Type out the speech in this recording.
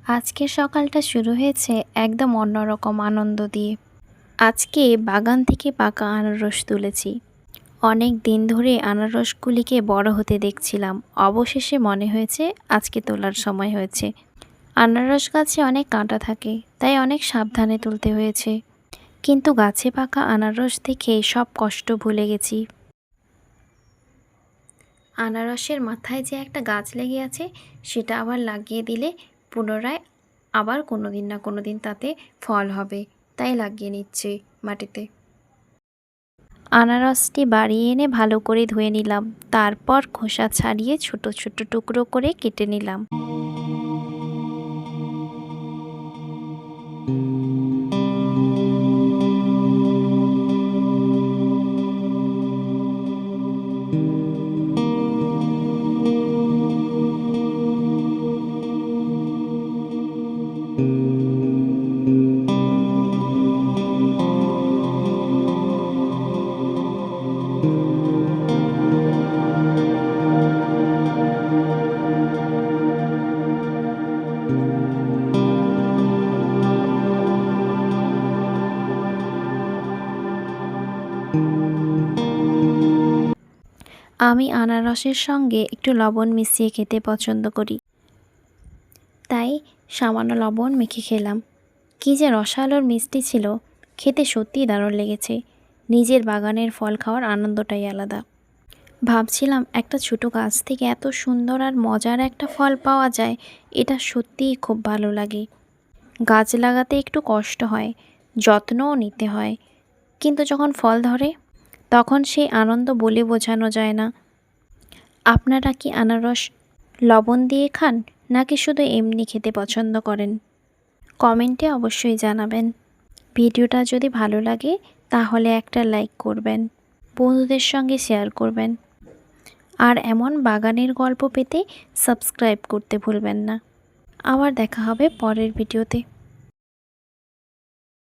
আজকের সকালটা শুরু হয়েছে একদম অন্যরকম আনন্দ দিয়ে। আজকে বাগান থেকে পাকা আনারস তুলেছি। অনেক দিন ধরে আনারসগুলিকে বড় হতে দেখছিলাম। অবশেষে মনে হয়েছে আজকে তোলার সময় হয়েছে। আনারস গাছে অনেক কাঁটা থাকে, তাই অনেক সাবধানে তুলতে হয়েছে। কিন্তু গাছে পাকা আনারস দেখে সব কষ্ট ভুলে গেছি। আনারসের মাথায় যে একটা গাছ লেগে আছে, সেটা আবার লাগিয়ে দিলে পুনরায় আবার কোনো দিন না কোনো দিন তাতে ফল হবে, তাই লাগিয়ে নিচ্ছে মাটিতে। আনারসটি বাড়ি এনে ভালো করে ধুয়ে নিলাম, তারপর খোসা ছাড়িয়ে ছোট ছোট টুকরো করে কেটে নিলাম। আমি আনারসের সঙ্গে একটু লবণ মিশিয়ে খেতে পছন্দ করি, তাই সামান্য লবণ মেখে খেলাম। কী যে রসালোর মিষ্টি ছিল, খেতে সত্যিই দারুণ লেগেছে। নিজের বাগানের ফল খাওয়ার আনন্দটাই আলাদা। ভাবছিলাম একটা ছোটো গাছ থেকে এত সুন্দর আর মজার একটা ফল পাওয়া যায়, এটা সত্যিই খুব ভালো লাগে। গাছ লাগাতে একটু কষ্ট হয়, যত্নও নিতে হয়, কিন্তু যখন ফল ধরে তখন সেই আনন্দ বলে বোঝানো যায় না। আপনারা কি আনারস লবণ দিয়ে খান, নাকি শুধু এমনি খেতে পছন্দ করেন? কমেন্টে অবশ্যই জানাবেন। ভিডিওটা যদি ভালো লাগে তাহলে একটা লাইক করবেন, বন্ধুদের সঙ্গে শেয়ার করবেন, আর এমন বাগানের গল্প পেতে সাবস্ক্রাইব করতে ভুলবেন না। আবার দেখা হবে পরের ভিডিওতে।